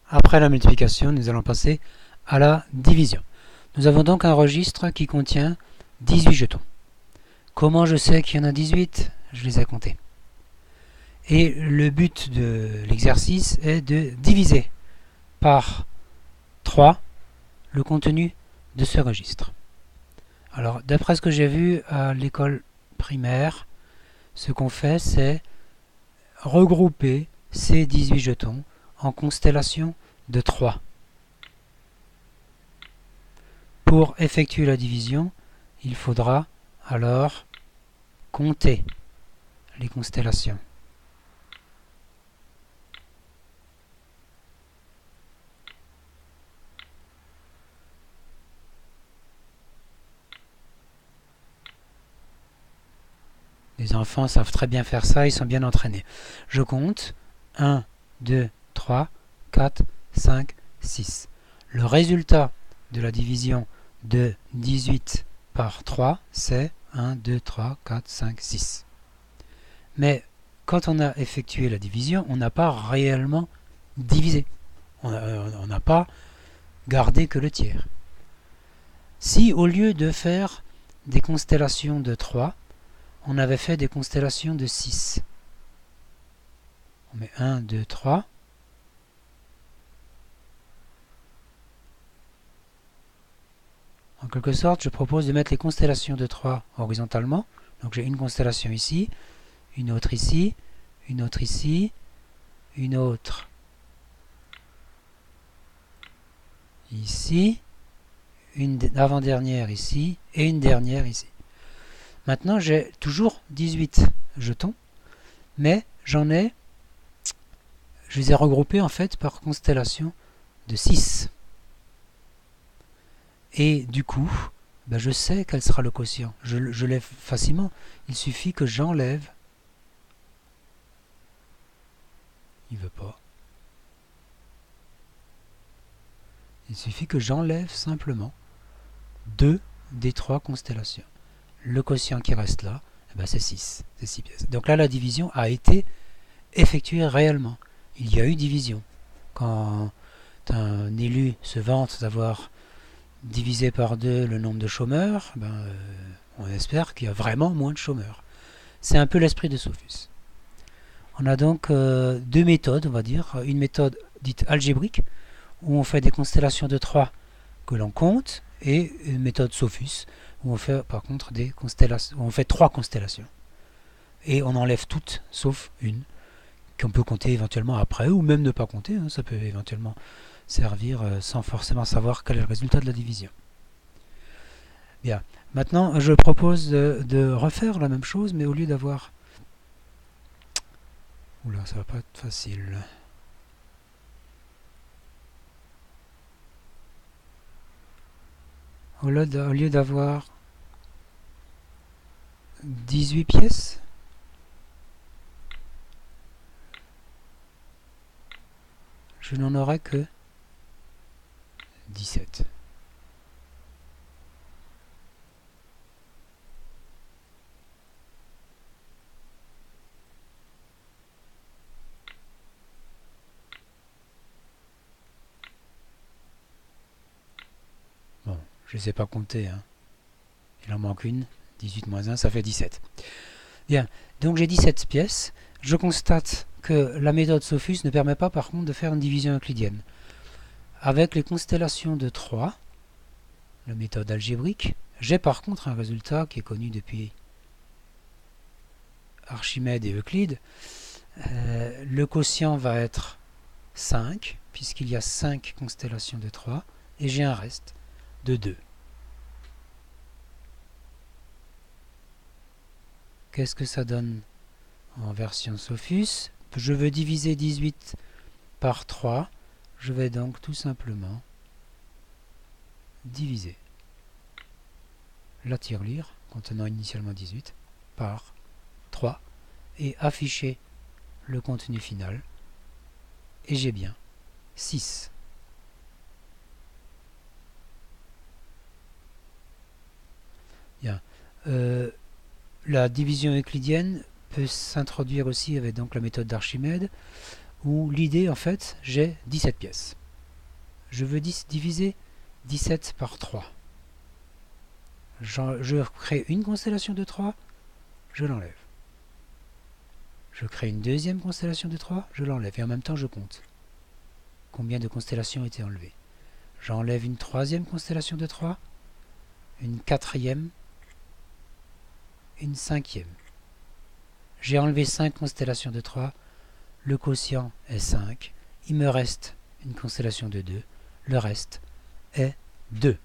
Après la multiplication, nous allons passer à la division. Nous avons donc un registre qui contient 18 jetons. Comment je sais qu'il y en a 18? Je les ai comptés. Et le but de l'exercice est de diviser par 3 le contenu de ce registre. Alors, d'après ce que j'ai vu à l'école primaire, ce qu'on fait, c'est regrouper ces 18 jetons en constellations de 3. Pour effectuer la division, il faudra alors compter les constellations. Les enfants savent très bien faire ça, ils sont bien entraînés. Je compte 1, 2, 3, 4, 5, 6. Le résultat de la division de 18 par 3, c'est 1, 2, 3, 4, 5, 6. Mais quand on a effectué la division, on n'a pas réellement divisé. On n'a pas gardé que le tiers. Si au lieu de faire des constellations de 3, on avait fait des constellations de 6. On met 1, 2, 3. En quelque sorte, je propose de mettre les constellations de 3 horizontalement. Donc j'ai une constellation ici, une autre ici, une autre ici, une autre ici, une avant-dernière ici et une dernière ici. Maintenant, j'ai toujours 18 jetons, mais je les ai regroupés en fait par constellation de 6. Et du coup, je sais quel sera le quotient. Je l'ai facilement. Il suffit que j'enlève. Il veut pas. Il suffit que j'enlève simplement 2 des 3 constellations. Le quotient qui reste là, c'est 6. C'est 6 pièces. Donc là, la division a été effectuée réellement. Il y a eu division. Quand un élu se vante d'avoir divisé par 2 le nombre de chômeurs, on espère qu'il y a vraiment moins de chômeurs. C'est un peu l'esprit de Sophus. On a donc 2 méthodes, on va dire. Une méthode dite algébrique, où on fait des constellations de 3 que l'on compte, et une méthode Sophus, où on fait par contre des constellations, où on fait 3 constellations. Et on enlève toutes, sauf une, qu'on peut compter éventuellement après, ou même ne pas compter, ça peut éventuellement servir sans forcément savoir quel est le résultat de la division. Bien, maintenant je propose de refaire la même chose, mais au lieu d'avoir... Oula, ça va pas être facile. Au lieu d'avoir 18 pièces, je n'en aurai que 17. Bon, je ne sais pas compter. Il en manque une. 18 moins 1, ça fait 17. Bien, donc j'ai 17 pièces. Je constate que la méthode Sophus ne permet pas par contre de faire une division euclidienne. Avec les constellations de 3, la méthode algébrique, j'ai par contre un résultat qui est connu depuis Archimède et Euclide. Le quotient va être 5, puisqu'il y a 5 constellations de 3, et j'ai un reste de 2. Qu'est-ce que ça donne en version Sophus? Je veux diviser 18 par 3, je vais donc tout simplement diviser la tirelire, contenant initialement 18, par 3, et afficher le contenu final, et j'ai bien 6. Bien. La division euclidienne peut s'introduire aussi avec donc la méthode d'Archimède, où l'idée, en fait, j'ai 17 pièces. Je veux diviser 17 par 3. Je crée une constellation de 3, je l'enlève. Je crée une deuxième constellation de 3, je l'enlève. Et en même temps, je compte. Combien de constellations ont été enlevées? J'enlève une troisième constellation de 3, une quatrième, une cinquième. J'ai enlevé 5 constellations de 3, le quotient est 5, il me reste une constellation de 2, le reste est 2.